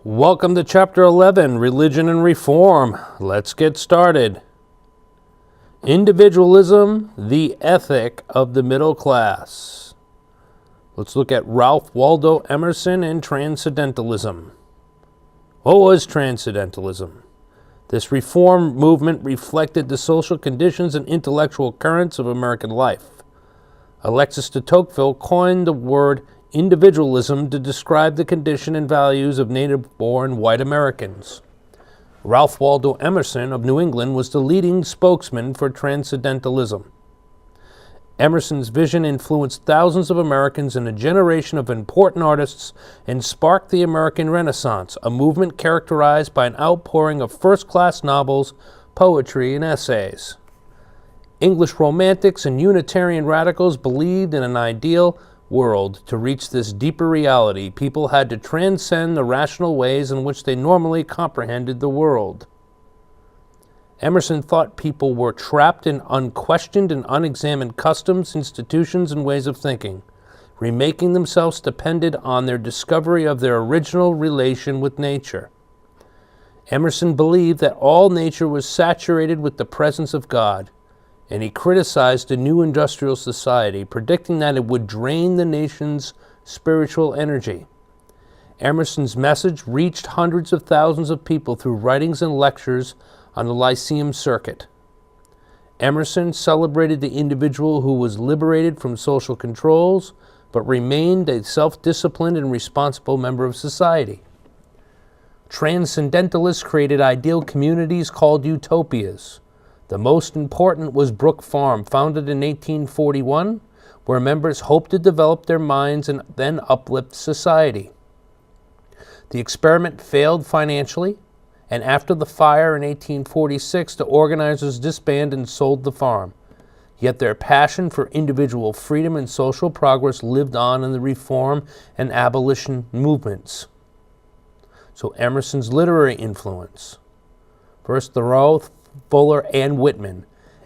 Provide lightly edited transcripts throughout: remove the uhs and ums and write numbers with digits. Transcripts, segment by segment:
Welcome to Chapter 11, Religion and Reform. Let's get started. Individualism, the ethic of the middle class. Let's look at Ralph Waldo Emerson and transcendentalism. What was transcendentalism? This reform movement reflected the social conditions and intellectual currents of American life. Alexis de Tocqueville coined the word individualism to describe the condition and values of native-born white Americans. Ralph Waldo Emerson of New England was the leading spokesman for transcendentalism. Emerson's vision influenced thousands of Americans and a generation of important artists and sparked the American Renaissance, a movement characterized by an outpouring of first-class novels, poetry, and essays. English Romantics and Unitarian radicals believed in an ideal world. To reach this deeper reality, people had to transcend the rational ways in which they normally comprehended the world. Emerson thought people were trapped in unquestioned and unexamined customs, institutions, and ways of thinking, remaking themselves dependent on their discovery of their original relation with nature. Emerson believed that all nature was saturated with the presence of God, and he criticized the new industrial society, predicting that it would drain the nation's spiritual energy. Emerson's message reached hundreds of thousands of people through writings and lectures on the Lyceum circuit. Emerson celebrated the individual who was liberated from social controls, but remained a self-disciplined and responsible member of society. Transcendentalists created ideal communities called utopias. The most important was Brook Farm, founded in 1841, where members hoped to develop their minds and then uplift society. The experiment failed financially, and after the fire in 1846, the organizers disbanded and sold the farm. Yet their passion for individual freedom and social progress lived on in the reform and abolition movements. So Emerson's literary influence. First, Thoreau, Fuller, and Whitman.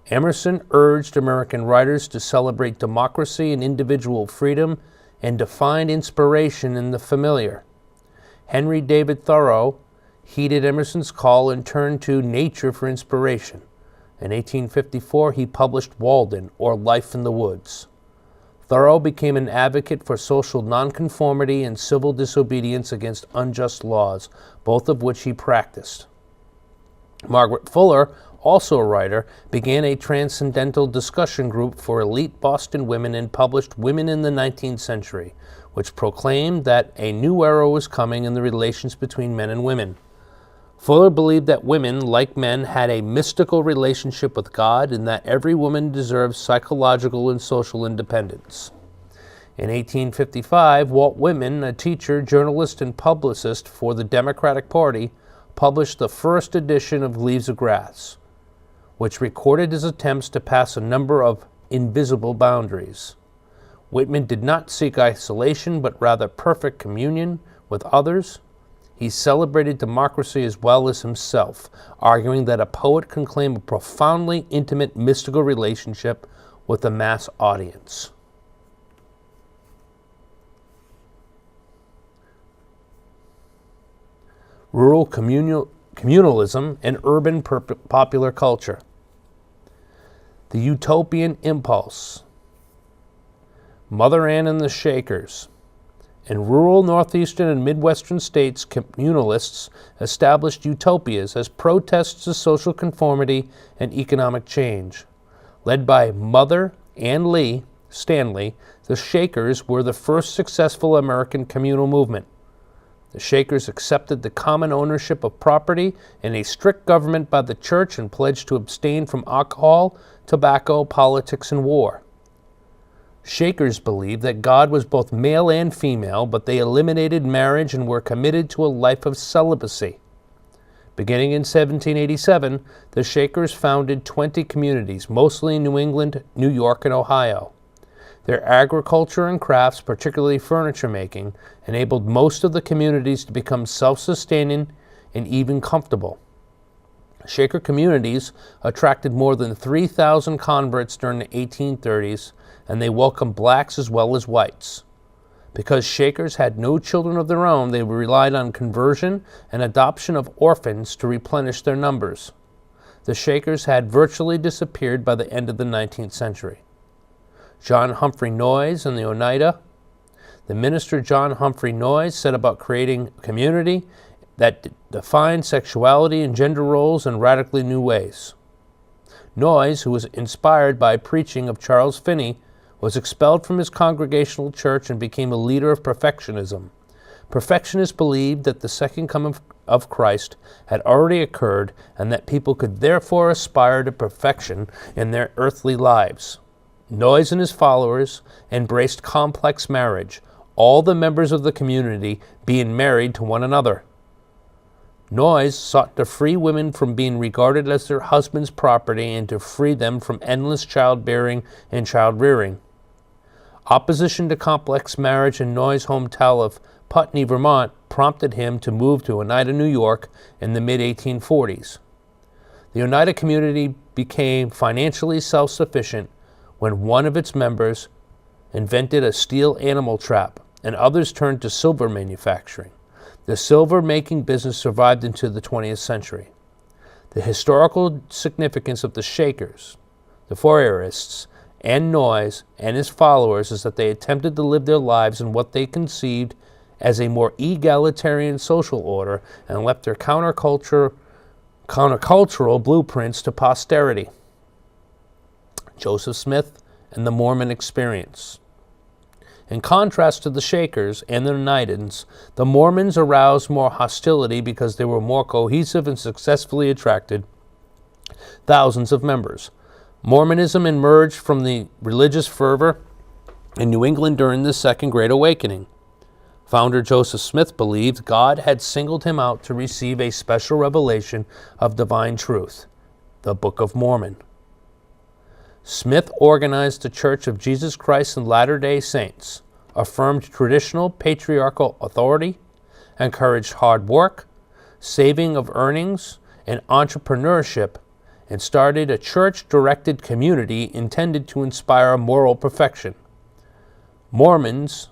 Emerson urged American writers to celebrate democracy and individual freedom and to find inspiration in the familiar. Henry David Thoreau heeded Emerson's call and turned to nature for inspiration. In 1854, he published Walden, or Life in the Woods. Thoreau became an advocate for social nonconformity and civil disobedience against unjust laws, both of which he practiced. Margaret Fuller, also a writer, began a transcendental discussion group for elite Boston women and published Women in the 19th Century, which proclaimed that a new era was coming in the relations between men and women. Fuller believed that women, like men, had a mystical relationship with God and that every woman deserved psychological and social independence. In 1855, Walt Whitman, a teacher, journalist, and publicist for the Democratic Party, published the first edition of Leaves of Grass, which recorded his attempts to pass a number of invisible boundaries. Whitman did not seek isolation, but rather perfect communion with others. He celebrated democracy as well as himself, arguing that a poet can claim a profoundly intimate mystical relationship with a mass audience. Rural communalism and urban popular culture. The Utopian impulse. Mother Ann and the Shakers. In rural northeastern and midwestern states, communalists established utopias as protests to social conformity and economic change. Led by Mother Ann Stanley, the Shakers were the first successful American communal movement. The Shakers accepted the common ownership of property and a strict government by the church and pledged to abstain from alcohol, tobacco, politics, and war. Shakers believed that God was both male and female, but they eliminated marriage and were committed to a life of celibacy. Beginning in 1787, the Shakers founded 20 communities, mostly in New England, New York, and Ohio. Their agriculture and crafts, particularly furniture making, enabled most of the communities to become self-sustaining and even comfortable. Shaker communities attracted more than 3,000 converts during the 1830s, and they welcomed blacks as well as whites. Because Shakers had no children of their own, they relied on conversion and adoption of orphans to replenish their numbers. The Shakers had virtually disappeared by the end of the 19th century. John Humphrey Noyes and the Oneida. The minister John Humphrey Noyes set about creating a community that defined sexuality and gender roles in radically new ways. Noyes, who was inspired by preaching of Charles Finney, was expelled from his congregational church and became a leader of perfectionism. Perfectionists believed that the second coming of Christ had already occurred and that people could therefore aspire to perfection in their earthly lives. Noyes and his followers embraced complex marriage, all the members of the community being married to one another. Noyes sought to free women from being regarded as their husband's property and to free them from endless childbearing and child-rearing. Opposition to complex marriage in Noyes' hometown of Putney, Vermont, prompted him to move to Oneida, New York in the mid-1840s. The Oneida community became financially self-sufficient when one of its members invented a steel animal trap and others turned to silver manufacturing. The silver-making business survived into the 20th century. The historical significance of the Shakers, the Fourierists, and Noyes and his followers is that they attempted to live their lives in what they conceived as a more egalitarian social order and left their countercultural blueprints to posterity. Joseph Smith and the Mormon experience. In contrast to the Shakers and the Oneidans, the Mormons aroused more hostility because they were more cohesive and successfully attracted thousands of members. Mormonism emerged from the religious fervor in New England during the Second Great Awakening. Founder Joseph Smith believed God had singled him out to receive a special revelation of divine truth, the Book of Mormon. Smith organized the Church of Jesus Christ and Latter-day Saints, affirmed traditional patriarchal authority, encouraged hard work, saving of earnings, and entrepreneurship, and started a church-directed community intended to inspire moral perfection. Mormons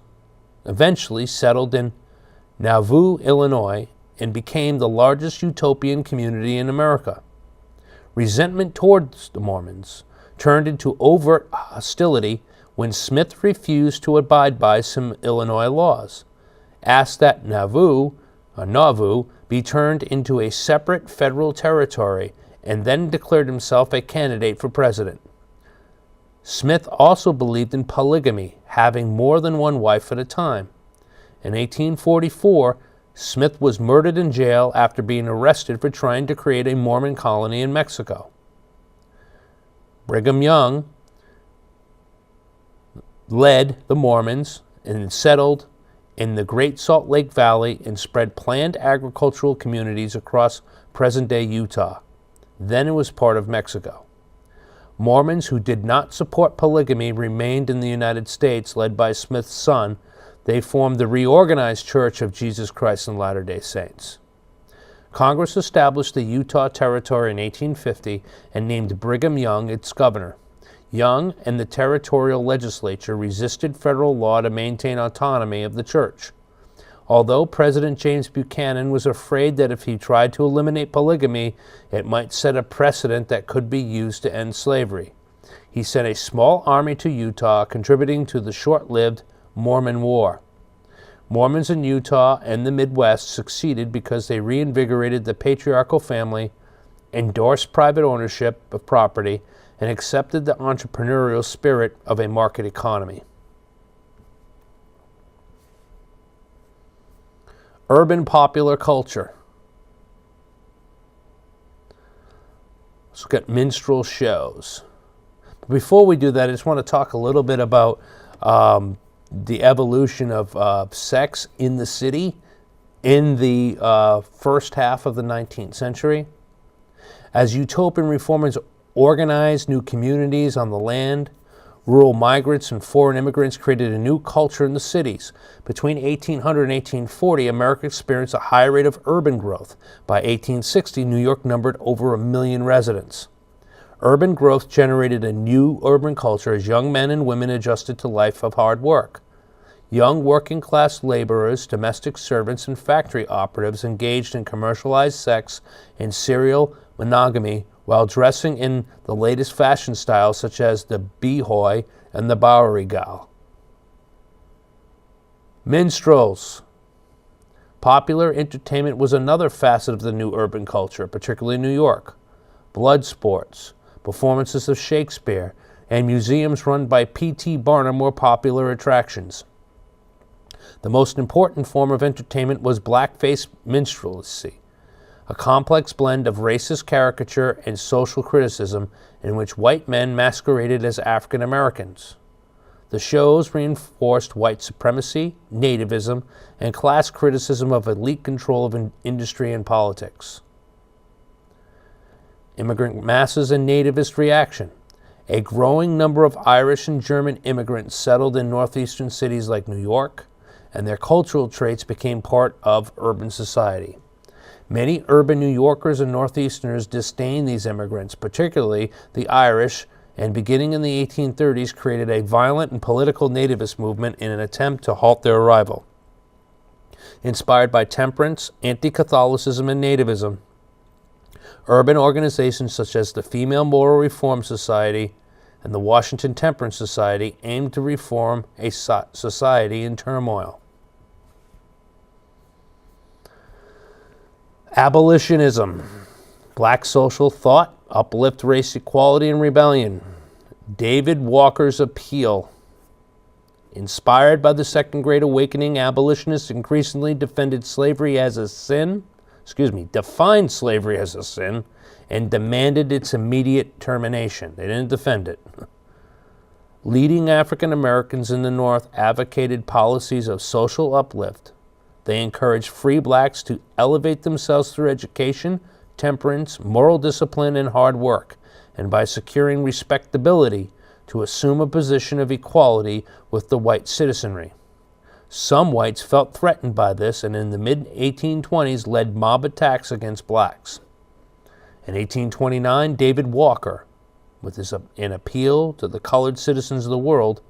eventually settled in Nauvoo, Illinois, and became the largest Utopian community in America. Resentment towards the Mormons turned into overt hostility when Smith refused to abide by some Illinois laws, asked that Nauvoo be turned into a separate federal territory, and then declared himself a candidate for president. Smith also believed in polygamy, having more than one wife at a time. In 1844, Smith was murdered in jail after being arrested for trying to create a Mormon colony in Mexico. Brigham Young led the Mormons and settled in the Great Salt Lake Valley and spread planned agricultural communities across present-day Utah. Then it was part of Mexico. Mormons who did not support polygamy remained in the United States, led by Smith's son. They formed the reorganized Church of Jesus Christ and Latter-day Saints. Congress established the Utah Territory in 1850 and named Brigham Young its governor. Young and the territorial legislature resisted federal law to maintain autonomy of the church. Although President James Buchanan was afraid that if he tried to eliminate polygamy, it might set a precedent that could be used to end slavery, he sent a small army to Utah, contributing to the short-lived Mormon War. Mormons in Utah and the Midwest succeeded because they reinvigorated the patriarchal family, endorsed private ownership of property, and accepted the entrepreneurial spirit of a market economy. Urban popular culture. Let's look at minstrel shows. Before we do that, I just want to talk a little bit about the evolution of sex in the city in the first half of the 19th century. As Utopian reformers organized new communities on the land, rural migrants and foreign immigrants created a new culture in the cities. Between 1800 and 1840, America experienced a high rate of urban growth. By 1860, New York numbered over 1 million residents. Urban growth generated a new urban culture as young men and women adjusted to life of hard work. Young working-class laborers, domestic servants, and factory operatives engaged in commercialized sex and serial monogamy while dressing in the latest fashion styles such as the Behoy and the Bowery Gal. Minstrels. Popular entertainment was another facet of the new urban culture, particularly in New York. Blood sports, performances of Shakespeare, and museums run by P.T. Barnum were popular attractions. The most important form of entertainment was blackface minstrelsy, a complex blend of racist caricature and social criticism in which white men masqueraded as African Americans. The shows reinforced white supremacy, nativism, and class criticism of elite control of industry and politics. Immigrant masses and nativist reaction. A growing number of Irish and German immigrants settled in northeastern cities like New York, and their cultural traits became part of urban society. Many urban New Yorkers and Northeasterners disdained these immigrants, particularly the Irish, and beginning in the 1830s created a violent and political nativist movement in an attempt to halt their arrival. Inspired by temperance, anti-Catholicism, and nativism, urban organizations such as the Female Moral Reform Society and the Washington Temperance Society aimed to reform a society in turmoil. Abolitionism. Black social thought, uplift race equality and rebellion. David Walker's appeal. Inspired by the Second Great Awakening, abolitionists increasingly defended slavery as a sin, defined slavery as a sin, and demanded its immediate termination. They didn't defend it. Leading African Americans in the North advocated policies of social uplift. They encouraged free blacks to elevate themselves through education, temperance, moral discipline, and hard work, and by securing respectability to assume a position of equality with the white citizenry. Some whites felt threatened by this and in the mid-1820s led mob attacks against blacks. In 1829, David Walker, with an appeal to the colored citizens of the world,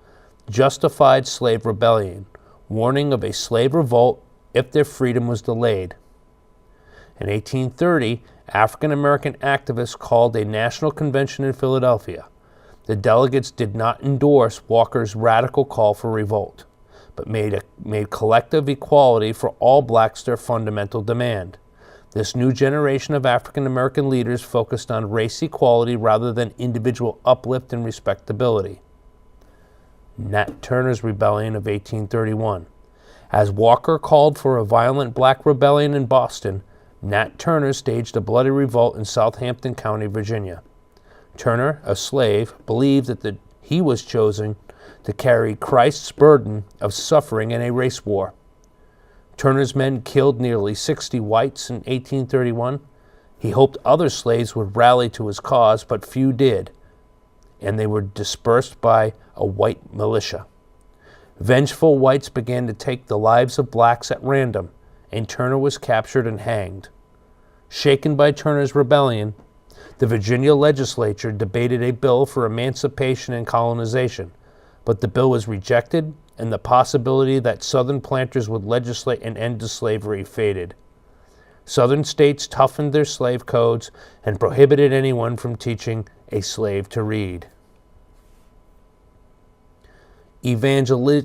justified slave rebellion, warning of a slave revolt if their freedom was delayed. In 1830, African American activists called a national convention in Philadelphia. The delegates did not endorse Walker's radical call for revolt, but made collective equality for all blacks their fundamental demand. This new generation of African American leaders focused on race equality rather than individual uplift and respectability. Nat Turner's Rebellion of 1831. As Walker called for a violent black rebellion in Boston, Nat Turner staged a bloody revolt in Southampton County, Virginia. Turner, a slave, believed that he was chosen to carry Christ's burden of suffering in a race war. Turner's men killed nearly 60 whites in 1831. He hoped other slaves would rally to his cause, but few did, and they were dispersed by a white militia. Vengeful whites began to take the lives of blacks at random, and Turner was captured and hanged. Shaken by Turner's rebellion, the Virginia legislature debated a bill for emancipation and colonization, but the bill was rejected, and the possibility that Southern planters would legislate an end to slavery faded. Southern states toughened their slave codes and prohibited anyone from teaching a slave to read. Evangelical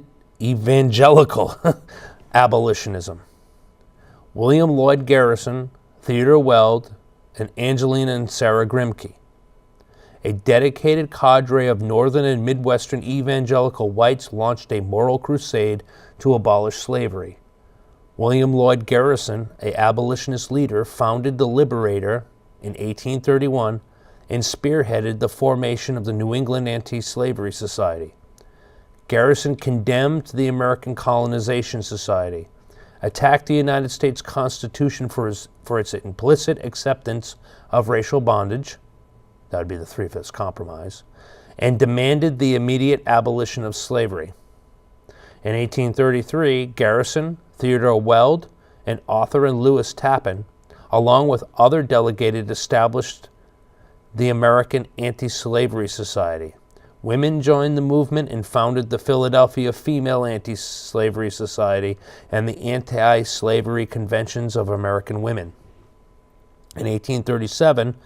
abolitionism. William Lloyd Garrison, Theodore Weld, and Angelina and Sarah Grimke. A dedicated cadre of Northern and Midwestern evangelical whites launched a moral crusade to abolish slavery. William Lloyd Garrison, an abolitionist leader, founded the Liberator in 1831 and spearheaded the formation of the New England Anti-Slavery Society. Garrison condemned the American Colonization Society, attacked the United States Constitution for its implicit acceptance of racial bondage, that would be the Three-Fifths Compromise, and demanded the immediate abolition of slavery. In 1833, Garrison, Theodore Weld, and Arthur and Lewis Tappan, along with other delegated, established the American Anti-Slavery Society, Women joined the movement and founded the Philadelphia Female Anti-Slavery Society and the Anti-Slavery Conventions of American Women. In 1837,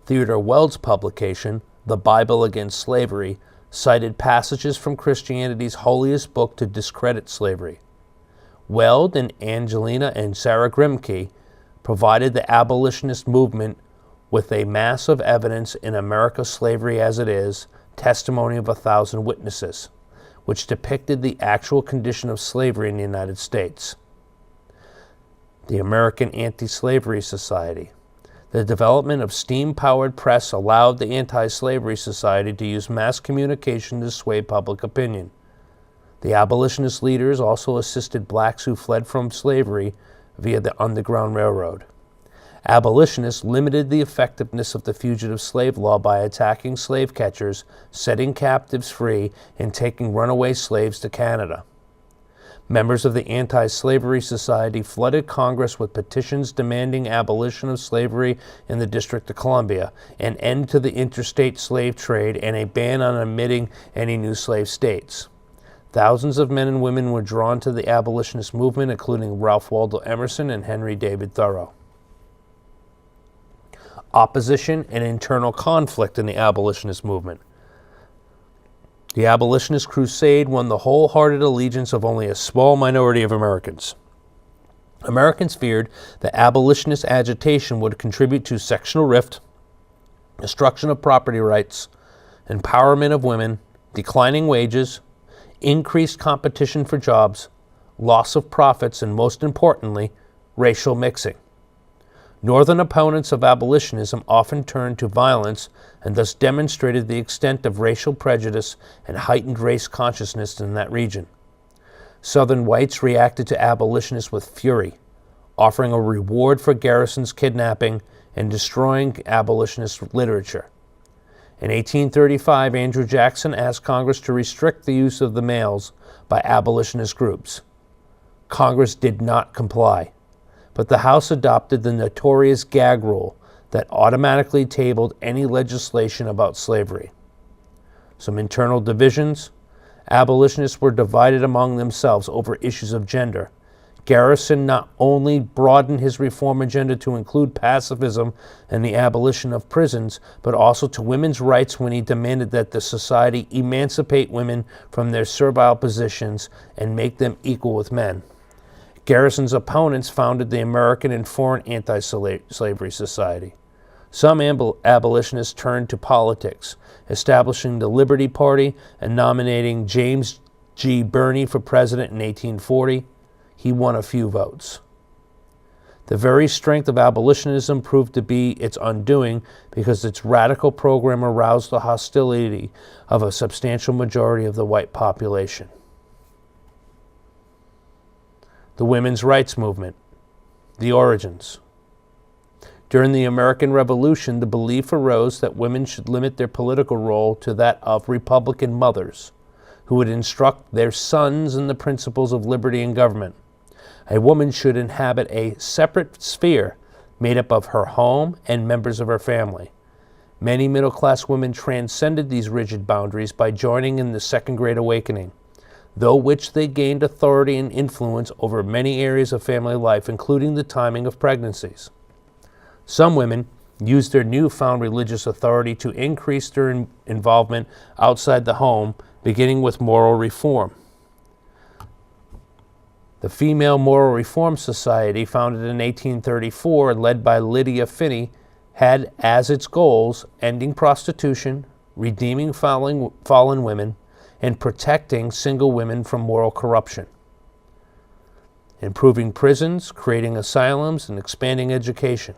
Theodore Weld's publication, The Bible Against Slavery, cited passages from Christianity's holiest book to discredit slavery. Weld and Angelina and Sarah Grimke provided the abolitionist movement with a mass of evidence in America, Slavery as It Is, Testimony of 1,000 Witnesses, which depicted the actual condition of slavery in the United States. The American Anti-Slavery Society. The development of steam-powered press allowed the Anti-Slavery Society to use mass communication to sway public opinion. The abolitionist leaders also assisted blacks who fled from slavery via the Underground Railroad. Abolitionists limited the effectiveness of the fugitive slave law by attacking slave catchers, setting captives free, and taking runaway slaves to Canada. Members of the Anti-Slavery Society flooded Congress with petitions demanding abolition of slavery in the District of Columbia, an end to the interstate slave trade, and a ban on admitting any new slave states. Thousands of men and women were drawn to the abolitionist movement, including Ralph Waldo Emerson and Henry David Thoreau. Opposition and internal conflict in the abolitionist movement. The abolitionist crusade won the wholehearted allegiance of only a small minority of Americans. Americans feared that abolitionist agitation would contribute to sectional rift, destruction of property rights, empowerment of women, declining wages, increased competition for jobs, loss of profits, and most importantly, racial mixing. Northern opponents of abolitionism often turned to violence and thus demonstrated the extent of racial prejudice and heightened race consciousness in that region. Southern whites reacted to abolitionists with fury, offering a reward for Garrison's kidnapping and destroying abolitionist literature. In 1835, Andrew Jackson asked Congress to restrict the use of the males by abolitionist groups. Congress did not comply, but the House adopted the notorious gag rule that automatically tabled any legislation about slavery. Some internal divisions. Abolitionists were divided among themselves over issues of gender. Garrison not only broadened his reform agenda to include pacifism and the abolition of prisons, but also to women's rights when he demanded that the society emancipate women from their servile positions and make them equal with men. Garrison's opponents founded the American and Foreign Anti-Slavery Society. Some abolitionists turned to politics, establishing the Liberty Party and nominating James G. Birney for president in 1840. He won a few votes. The very strength of abolitionism proved to be its undoing because its radical program aroused the hostility of a substantial majority of the white population. The women's rights movement. The origins. During the American Revolution, the belief arose that women should limit their political role to that of Republican mothers, who would instruct their sons in the principles of liberty and government. A woman should inhabit a separate sphere made up of her home and members of her family. Many middle-class women transcended these rigid boundaries by joining in the Second Great Awakening, through which they gained authority and influence over many areas of family life, including the timing of pregnancies. Some women used their newfound religious authority to increase their involvement outside the home, beginning with moral reform. The Female Moral Reform Society, founded in 1834 and led by Lydia Finney, had as its goals ending prostitution, redeeming fallen women, and protecting single women from moral corruption, improving prisons, creating asylums, and expanding education.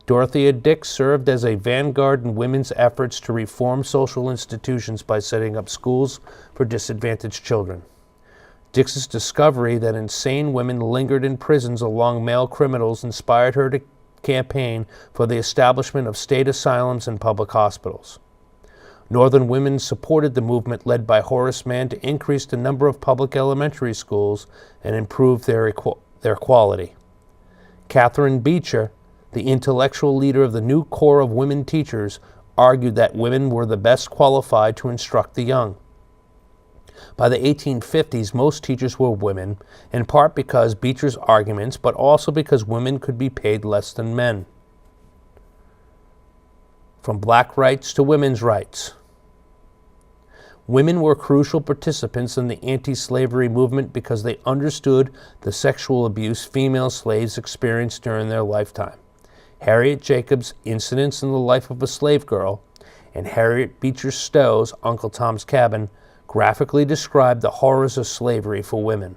Dorothea Dix served as a vanguard in women's efforts to reform social institutions by setting up schools for disadvantaged children. Dix's discovery that insane women lingered in prisons along male criminals inspired her to campaign for the establishment of state asylums and public hospitals. Northern women supported the movement led by Horace Mann to increase the number of public elementary schools and improve their quality. Catherine Beecher, the intellectual leader of the new corps of women teachers, argued that women were the best qualified to instruct the young. By the 1850s, most teachers were women, in part because Beecher's arguments, but also because women could be paid less than men. From black rights to women's rights. Women were crucial participants in the anti-slavery movement because they understood the sexual abuse female slaves experienced during their lifetime. Harriet Jacobs' Incidents in the Life of a Slave Girl and Harriet Beecher Stowe's Uncle Tom's Cabin graphically described the horrors of slavery for women.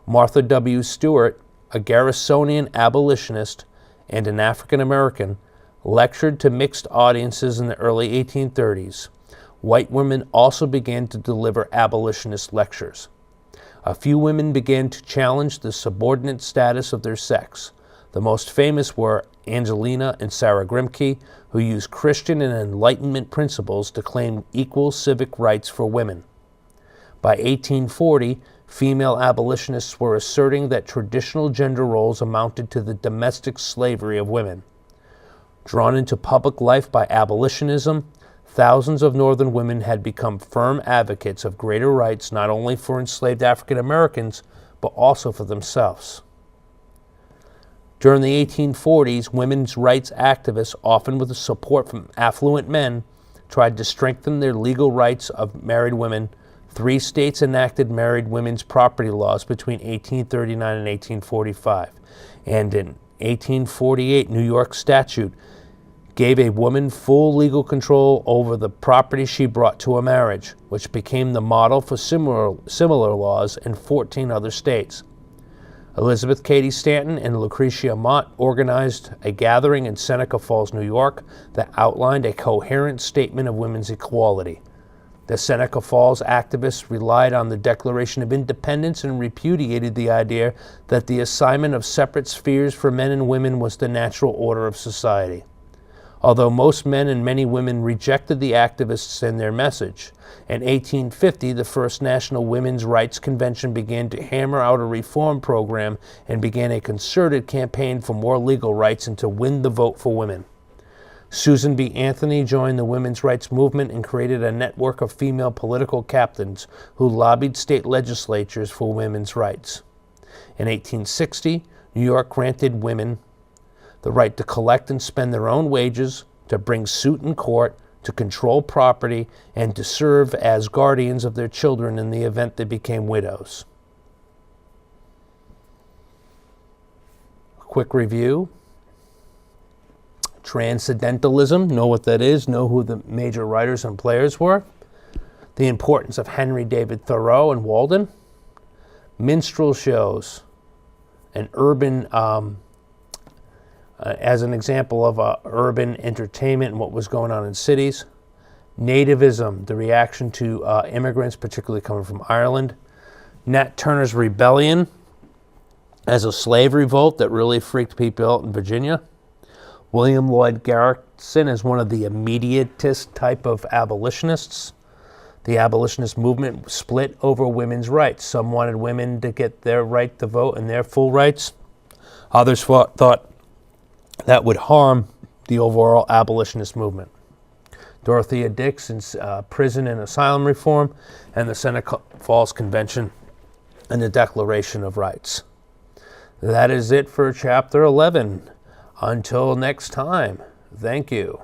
Martha W. Stewart, a Garrisonian abolitionist and an African American, lectured to mixed audiences in the early 1830s. White women also began to deliver abolitionist lectures. A few women began to challenge the subordinate status of their sex. The most famous were Angelina and Sarah Grimke, who used Christian and Enlightenment principles to claim equal civic rights for women. By 1840, female abolitionists were asserting that traditional gender roles amounted to the domestic slavery of women. Drawn into public life by abolitionism, thousands of Northern women had become firm advocates of greater rights not only for enslaved African Americans, but also for themselves. During the 1840s, women's rights activists, often with the support from affluent men, tried to strengthen their legal rights of married women. 3 states enacted married women's property laws between 1839 and 1845. And in 1848, New York statute gave a woman full legal control over the property she brought to a marriage, which became the model for similar laws in 14 other states. Elizabeth Cady Stanton and Lucretia Mott organized a gathering in Seneca Falls, New York, that outlined a coherent statement of women's equality. The Seneca Falls activists relied on the Declaration of Independence and repudiated the idea that the assignment of separate spheres for men and women was the natural order of society. Although most men and many women rejected the activists and their message, in 1850 the first National Women's Rights Convention began to hammer out a reform program and began a concerted campaign for more legal rights and to win the vote for women. Susan B. Anthony joined the women's rights movement and created a network of female political captains who lobbied state legislatures for women's rights. In 1860, New York granted women the right to collect and spend their own wages, to bring suit in court, to control property, and to serve as guardians of their children in the event they became widows. Quick review. Transcendentalism, know what that is, know who the major writers and players were. The importance of Henry David Thoreau and Walden. Minstrel shows, an urban as an example of urban entertainment and what was going on in cities. Nativism, the reaction to immigrants, particularly coming from Ireland. Nat Turner's Rebellion as a slave revolt that really freaked people out in Virginia. William Lloyd Garrison as one of the immediatist type of abolitionists. The abolitionist movement split over women's rights. Some wanted women to get their right to vote and their full rights. Others thought that would harm the overall abolitionist movement. Dorothea Dixon's prison and asylum reform, and the Seneca Falls Convention and the Declaration of Rights. That is it for Chapter 11. Until next time, thank you.